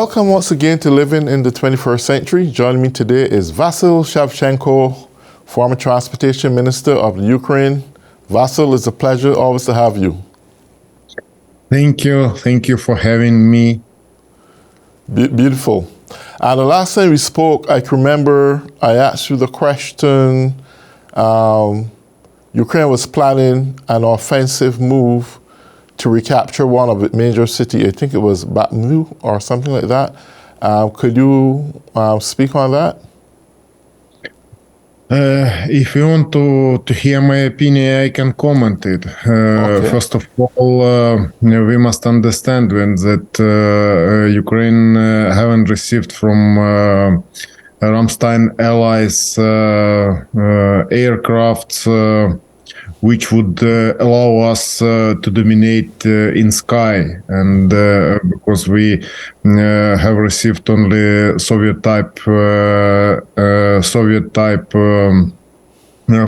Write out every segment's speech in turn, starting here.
Welcome once again to Living in the 21st Century. Joining me today is Vasil Shevchenko, former Transportation Minister of the Ukraine. Vasil, it's a pleasure always to have you. Thank you. Thank you for having me. Beautiful. And the last time we spoke, I can remember I asked you the question, Ukraine was planning an offensive move to recapture one of its major cities. I think it was Bakhmut or something like that. Could you speak on that? If you want to hear my opinion, I can comment it. Okay. First of all, we must understand that Ukraine haven't received from Ramstein allies aircrafts which would allow us to dominate in sky, and because we have received only Soviet type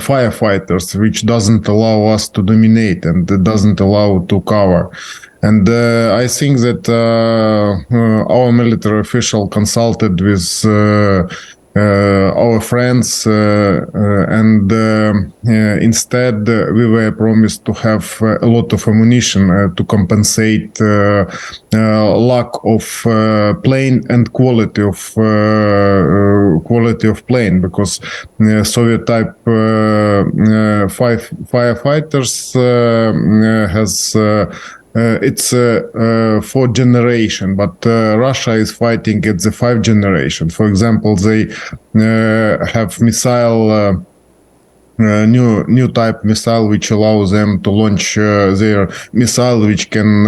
firefighters, which doesn't allow us to dominate and doesn't allow to cover. And I think that our military official consulted with our friends, and instead we were promised to have a lot of ammunition to compensate lack of plane and quality of plane, because Soviet type firefighters has it's fourth generation, but Russia is fighting at the fifth generation. For example, they have missile, new type missile, which allows them to launch their missile, which can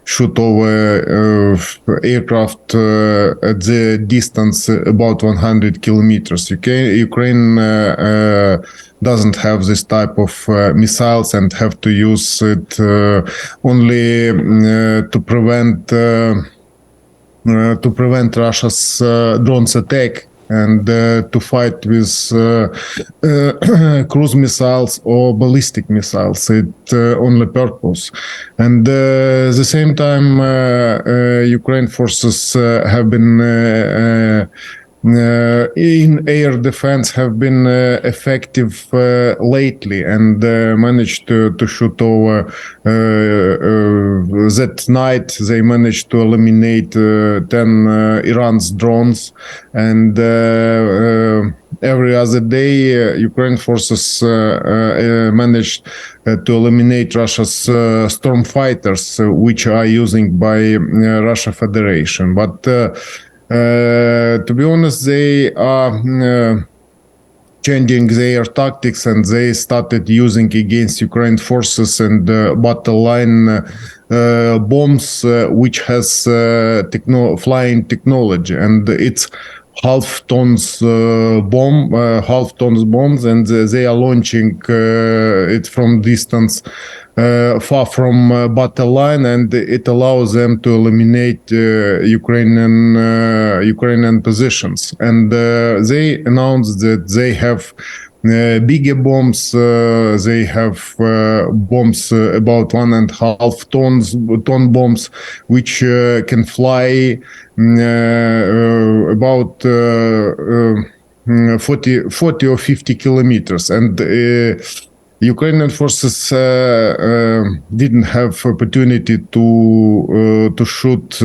shoot over aircraft at the distance about 100 kilometers. Ukraine doesn't have this type of missiles and have to use it only to prevent Russia's drones attack, and to fight with cruise missiles or ballistic missiles. It only purpose. And at the same time, Ukraine forces have been in air defense have been effective lately, and managed to shoot over that night. They managed to eliminate 10 Iran's drones, and every other day Ukraine forces managed to eliminate Russia's storm fighters, which are using by Russia Federation. But to be honest, they are changing their tactics, and they started using against Ukraine forces and battle line bombs, which has flying technology, and it's half tons bombs, and they are launching it from distance far from battle line, and it allows them to eliminate Ukrainian positions. And they announced that they have bigger bombs. They have bombs about 1.5 ton bombs, which can fly about 40 or 50 kilometers. And Ukrainian forces didn't have opportunity to shoot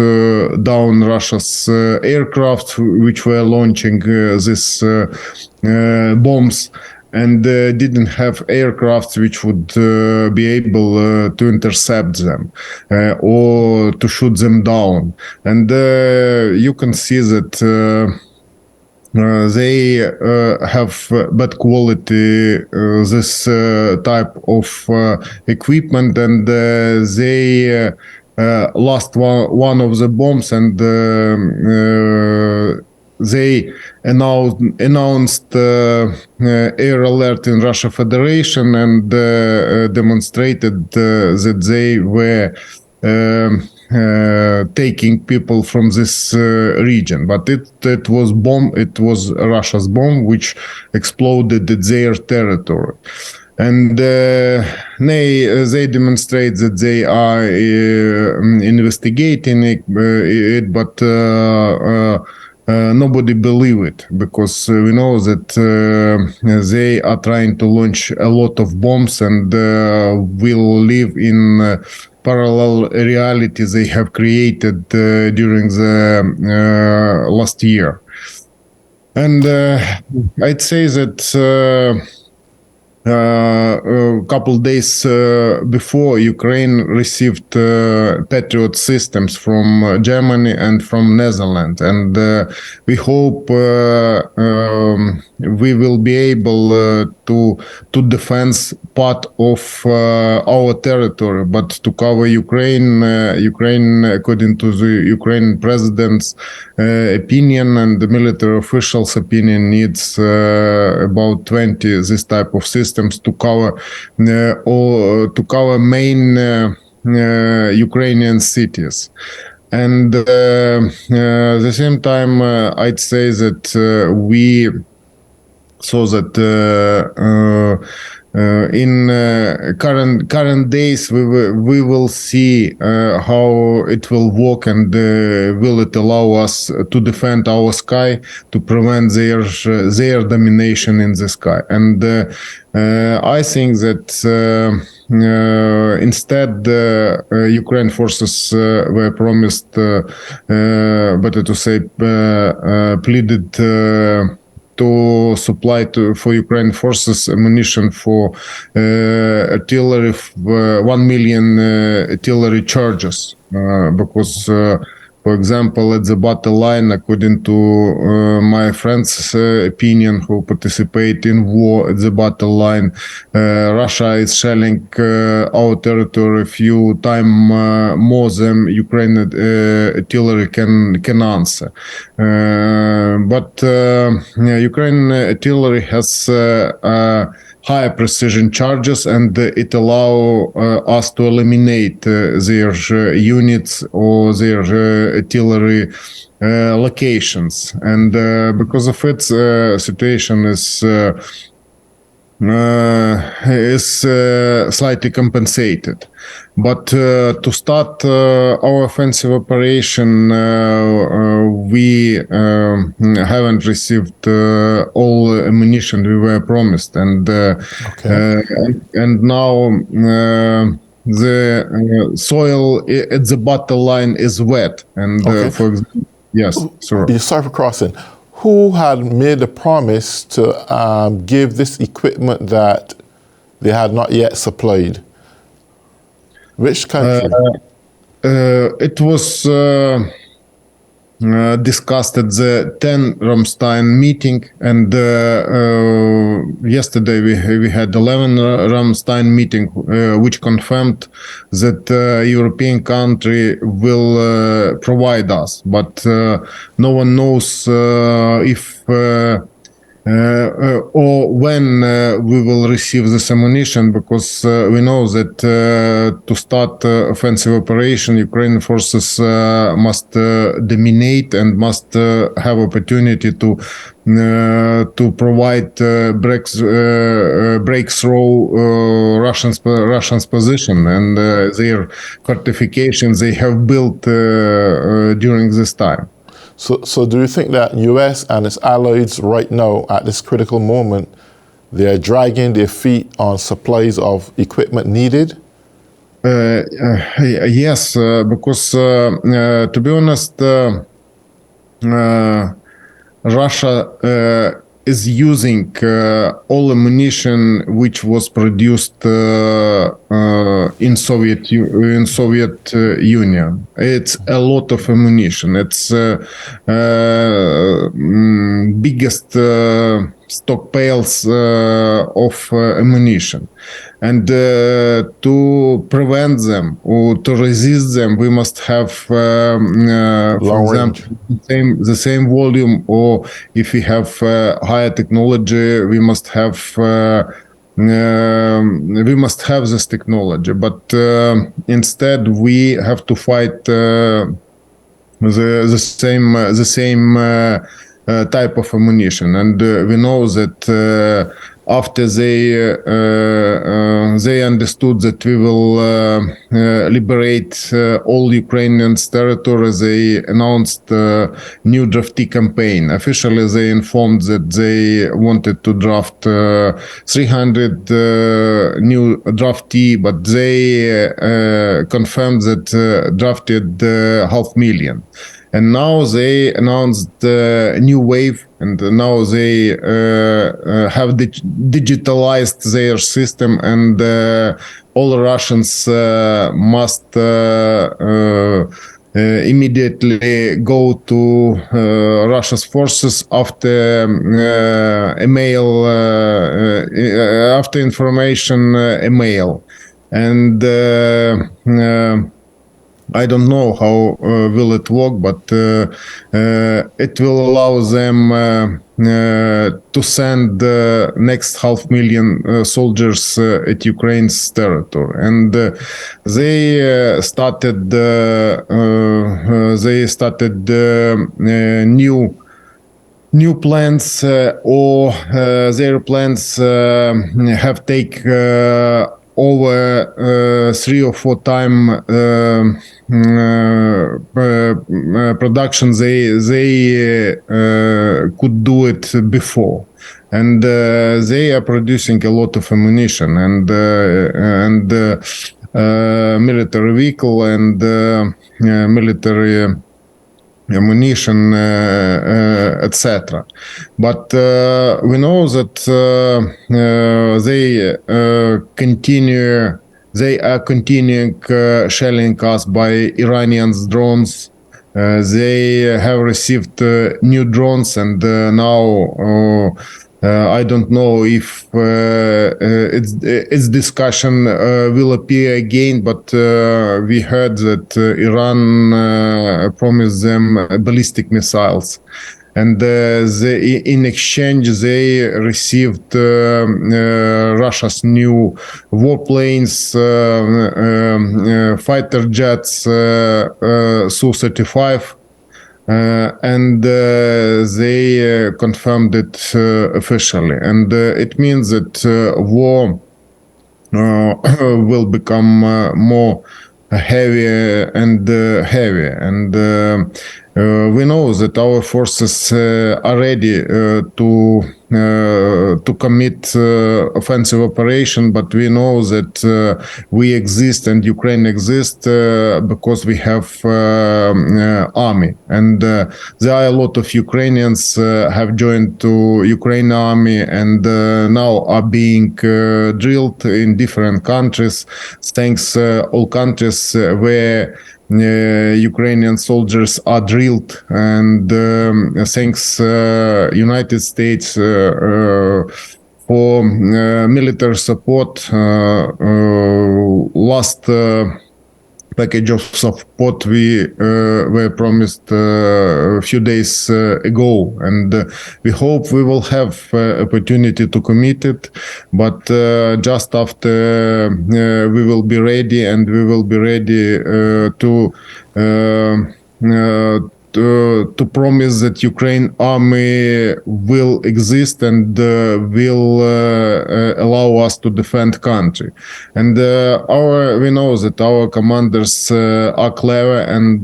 down Russia's aircraft, which were launching these bombs, and didn't have aircraft which would be able to intercept them or to shoot them down. And you can see that they have bad quality this type of equipment, and they lost one of the bombs, and they announced air alert in Russia Federation, and demonstrated that they were taking people from this region. But it was Russia's bomb, which exploded at their territory. and they demonstrate that they are investigating it, but nobody believe it, because we know that they are trying to launch a lot of bombs, and will live in parallel reality they have created during the last year. And I'd say that a couple days before, Ukraine received Patriot systems from Germany and from Netherlands, and we hope we will be able to defend part of our territory, but to cover Ukraine, according to the Ukrainian president's opinion and the military officials' opinion, needs about 20 this type of systems to cover or to cover main Ukrainian cities. And at the same time, I'd say that we saw that in current days we will see how it will work, and will it allow us to defend our sky, to prevent their domination in the sky. And I think that instead Ukraine forces were promised, better to say, pleaded to supply for Ukraine forces ammunition for artillery, 1 million artillery charges, because for example, at the battle line, according to my friend's opinion who participate in war at the battle line, Russia is shelling our territory a few times more than Ukrainian artillery can answer. But Ukrainian artillery has higher precision charges, and it allow us to eliminate their units or their artillery locations. And because of it, situation is slightly compensated. But to start our offensive operation, we haven't received all ammunition we were promised, and and now the soil at the battle line is wet. And for example, yes, sir. Sorry for crossing. Who had made a promise to give this equipment that they had not yet supplied? Which country? It was discussed at the 10 Ramstein meeting, and yesterday we had 11 Ramstein meeting, which confirmed that European country will provide us, but no one knows if or when we will receive this ammunition, because we know that to start offensive operation, Ukrainian forces must dominate and must have opportunity to provide breakthrough Russians position, and their fortifications they have built during this time. So do you think that U.S. and its allies right now, at this critical moment, they are dragging their feet on supplies of equipment needed? Yes, because to be honest, Russia is using all ammunition which was produced in Soviet Union. It's a lot of ammunition. It's biggest stockpiles of ammunition, and to prevent them or to resist them, we must have, for example, the same volume, or if we have higher technology, we must have this technology. But instead, we have to fight the same type of ammunition, and we know that after they understood that we will liberate all Ukrainian territory, they announced a new draftee campaign. Officially, they informed that they wanted to draft 300 new draftee, but they confirmed that drafted 500,000. And now they announced a new wave, and now they have digitalized their system, and all Russians must immediately go to Russia's forces after email, after information email, and I don't know how will it work, but it will allow them to send next 500,000 soldiers at Ukraine's territory, and they started new plans, or their plans have taken over 3 or 4 times production they could do it before, and they are producing a lot of ammunition and military vehicle and military ammunition, etc. But we know that they are continuing shelling us by Iranian drones. They have received new drones, and now I don't know if its discussion will appear again, but we heard that Iran promised them ballistic missiles. And in exchange, they received Russia's new warplanes, fighter jets, Su-35, and they confirmed it officially. And it means that war will become more heavier and heavier. And we know that our forces are ready to commit offensive operation, but we know that we exist and Ukraine exists because we have army, and there are a lot of Ukrainians have joined to Ukraine army, and now are being drilled in different countries. Thanks all countries where Ukrainian soldiers are drilled, and thanks United States for military support. Last package of support we were promised a few days ago, and we hope we will have opportunity to commit it, but just after we will be ready, and we will be ready to promise that Ukraine army will exist and will allow us to defend country. And we know that our commanders are clever and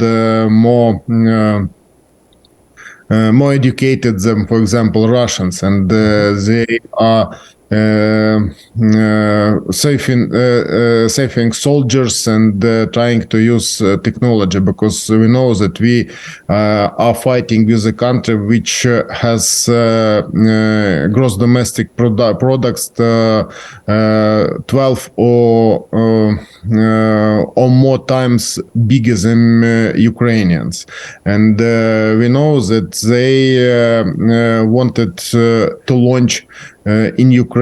more educated than, for example, Russians, and they are saving soldiers and trying to use technology, because we know that we are fighting with a country which has gross domestic products 12 or more times bigger than Ukrainians, and we know that they wanted to launch in Ukraine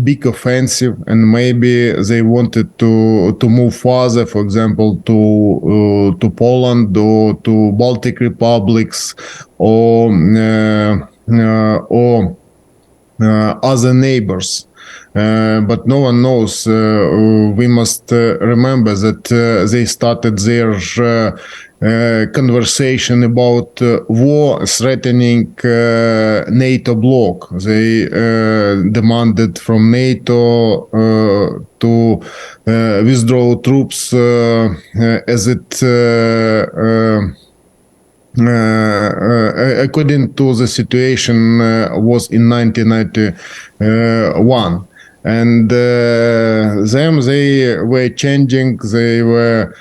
big offensive, and maybe they wanted to move further, for example, to Poland or to Baltic republics or other neighbors. But no one knows. We must remember that they started their conversation about war threatening NATO bloc. They demanded from NATO to withdraw troops as it according to the situation was in 1991. And them, they were changing, they were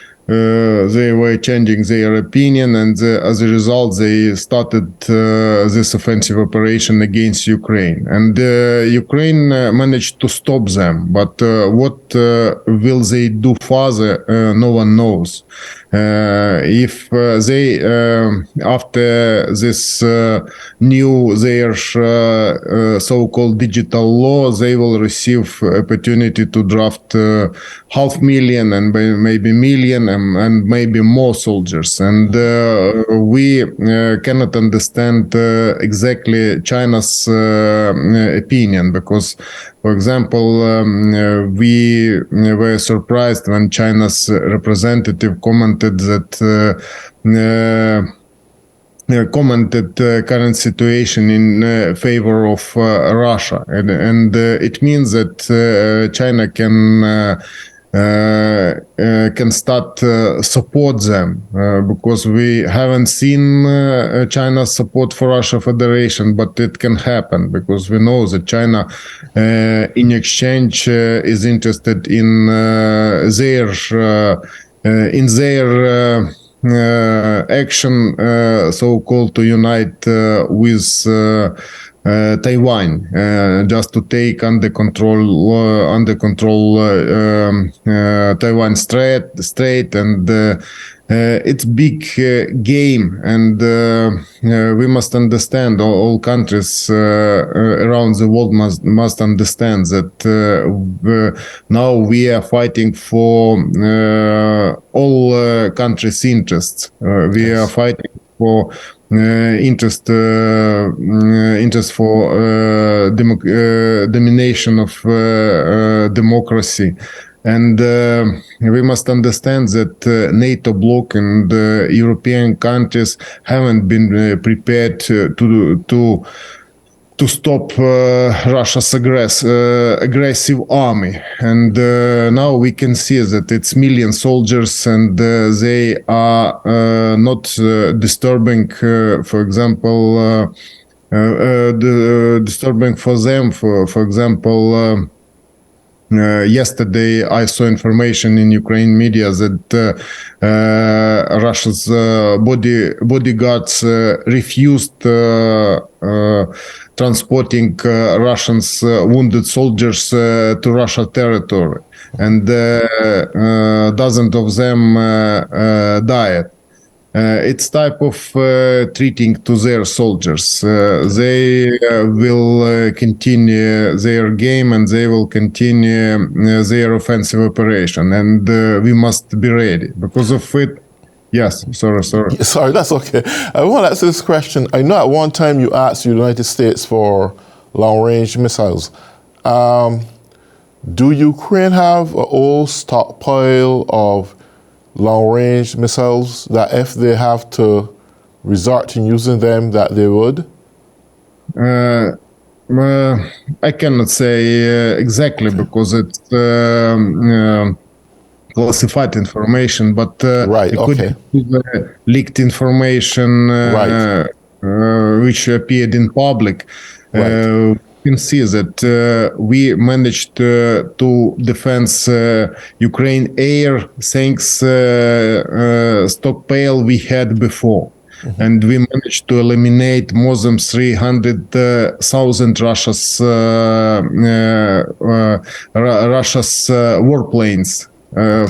changing their opinion, and as a result, they started this offensive operation against Ukraine. And Ukraine managed to stop them. But what will they do further? No one knows. If they, after this their so-called digital law, they will receive opportunity to draft 500,000 and maybe million and maybe more soldiers. And we cannot understand exactly China's opinion, because, for example, we were surprised when China's representative commented that current situation in favor of Russia, and it means that China can start support them, because we haven't seen China's support for Russia Federation, but it can happen, because we know that China in exchange is interested in their action, so-called to unite with Taiwan, just to take under control Taiwan Strait, and it's big game, and we must understand, all countries around the world must understand that now we are fighting for all countries' interests. We are fighting for interest for domination of democracy. And we must understand that NATO bloc and European countries haven't been prepared to stop Russia's aggressive army. And now we can see that it's million soldiers, and they are not disturbing, for example, disturbing for them, for example, yesterday I saw information in Ukraine media that Russia's bodyguards refused transporting Russians wounded soldiers to Russia territory, and dozens of them died. It's type of treating to their soldiers. They will continue their game, and they will continue their offensive operation, and we must be ready because of it. Yes, sorry. Sorry, that's okay. I want to ask this question. I know at one time you asked the United States for long-range missiles. Do Ukraine have an old stockpile of long-range missiles that if they have to resort to using them, that they would? I cannot say exactly, because it's classified information, but according to the leaked information which appeared in public, we can see that we managed to defend Ukraine air thanks stockpile we had before. Mm-hmm. And we managed to eliminate more than 300,000 Russia's warplanes,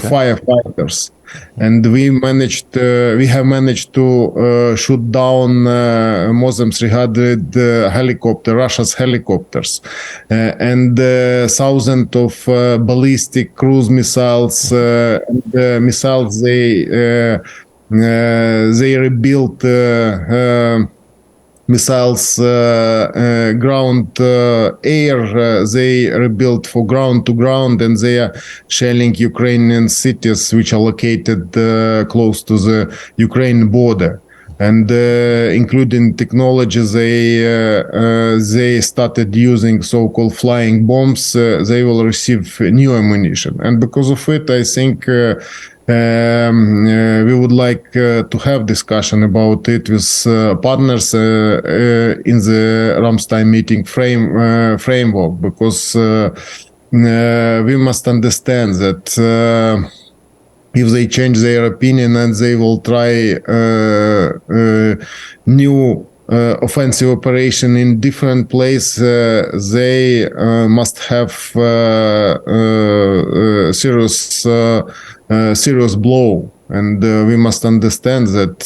firefighters, and we have managed to shoot down more than 300 Russia's helicopters, and thousands of ballistic cruise missiles, missiles they rebuilt missiles ground air, they rebuilt for ground to ground, and they are shelling Ukrainian cities which are located close to the Ukraine border. And including technology, they started using so-called flying bombs. They will receive new ammunition, and because of it, I think we would like to have discussion about it with partners in the Ramstein meeting framework, because we must understand that. If they change their opinion and they will try new offensive operation in different place, they must have serious blow, and we must understand that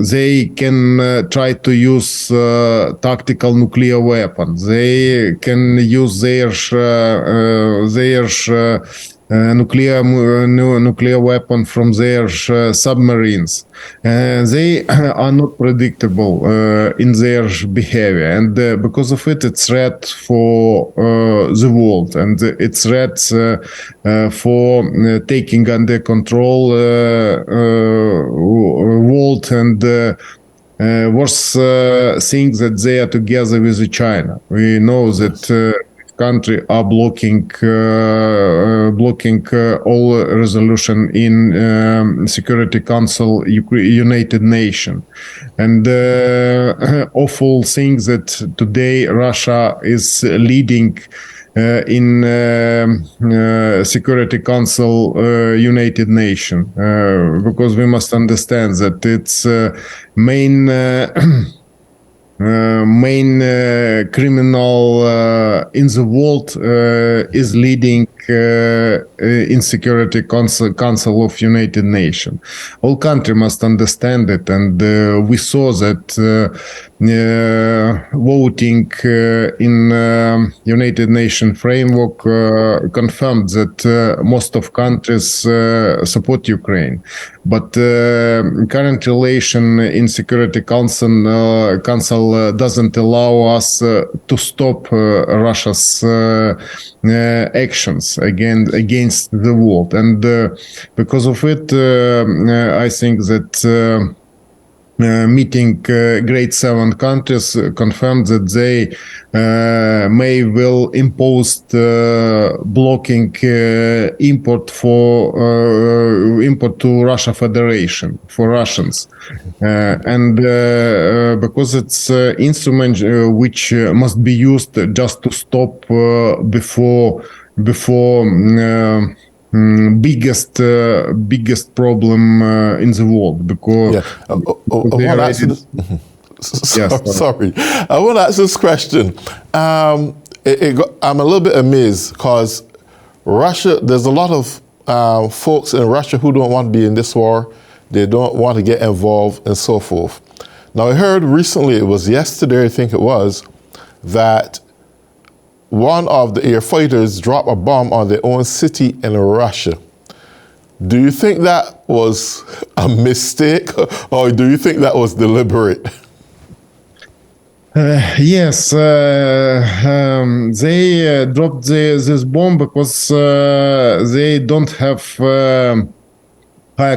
they can try to use tactical nuclear weapons. They can use their nuclear weapon from their submarines. They are not predictable in their behavior, and because of it, it's threat for the world, and it's threats for taking under control world, and worse thing that they are together with China. We know that country are blocking all resolution in Security Council, United Nations, and awful thing that today Russia is leading in Security Council, United Nations, because we must understand that its main criminal in the world is leading in Security Council of United Nations. All countries must understand it, and we saw that voting in United Nations framework confirmed that most of countries support Ukraine, but current relation in Security Council doesn't allow us to stop Russia's actions against the world, and because of it, I think that meeting Great Seven countries confirmed that they may will impose blocking import to Russia Federation for Russians, and because it's instrument which must be used just to stop before biggest problem in the world, because sorry, I want to ask this question. I'm a little bit amazed because Russia, there's a lot of folks in Russia who don't want to be in this war. They don't want to get involved and so forth. Now, I heard recently, it was yesterday, I think it was, that one of the air fighters dropped a bomb on their own city in Russia. Do you think that was a mistake, or do you think that was deliberate? Yes, they dropped this bomb because they don't have high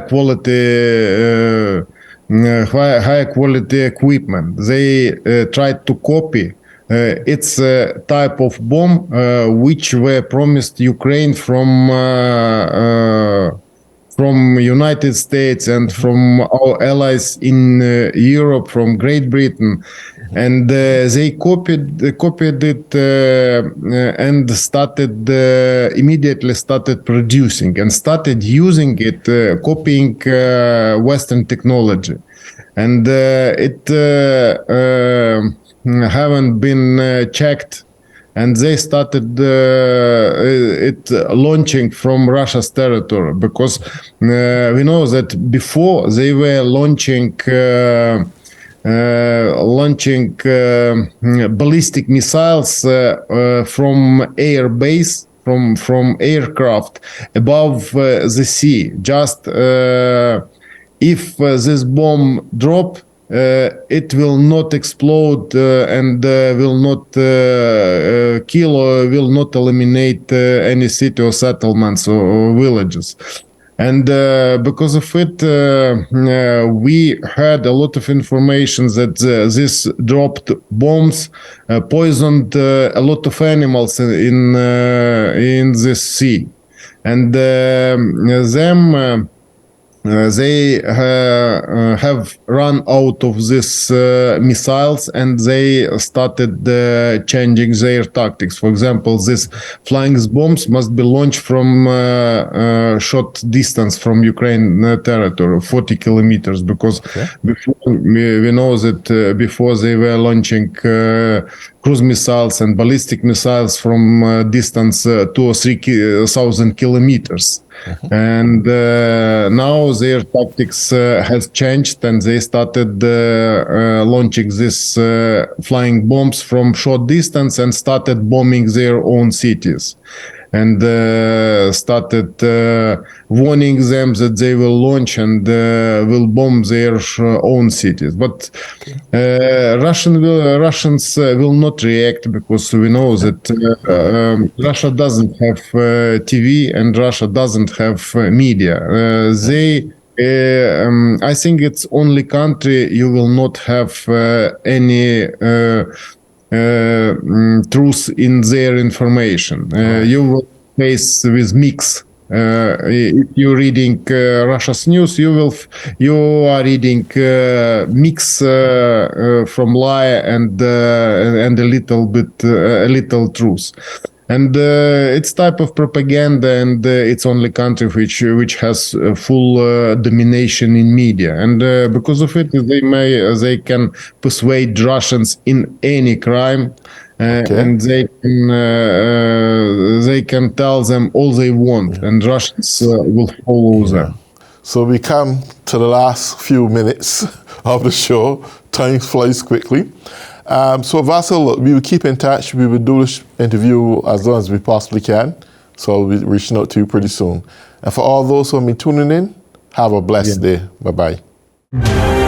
quality equipment. They tried to copy. It's a type of bomb which were promised Ukraine from United States and from our allies in Europe, from Great Britain, and they copied it and immediately started producing and started using it, copying Western technology, and it haven't been checked, and they started it launching from Russia's territory, because we know that before they were launching ballistic missiles from air base, from aircraft above the sea, just if this bomb drop, it will not explode and will not kill or will not eliminate any city or settlements or villages. And because of it, we had a lot of information that this dropped bombs poisoned a lot of animals in this sea, and they have run out of these missiles, and they started changing their tactics. For example, these flying bombs must be launched from short distance from Ukraine territory, 40 kilometers, because before we know that before they were launching cruise missiles and ballistic missiles from distance 2,000 or 3,000 kilometers. And now their tactics has changed, and they started launching these flying bombs from short distance and started bombing their own cities, and started warning them that they will launch and will bomb their own cities. But Russians will not react, because we know that Russia doesn't have TV and Russia doesn't have media. I think it's only country you will not have any truth in their information. You will face with mix. If you're reading Russia's news, you are reading mix from lie and a little truth. And it's type of propaganda, and it's only country which has full domination in media, and because of it, they can persuade Russians in any crime, and they can tell them all they want, and Russians will follow them. So we come to the last few minutes of the show. Time flies quickly. So Vasil, we will keep in touch. We will do this interview as long as we possibly can. So we'll be reaching out to you pretty soon. And for all those who have been tuning in, have a blessed day. Bye-bye.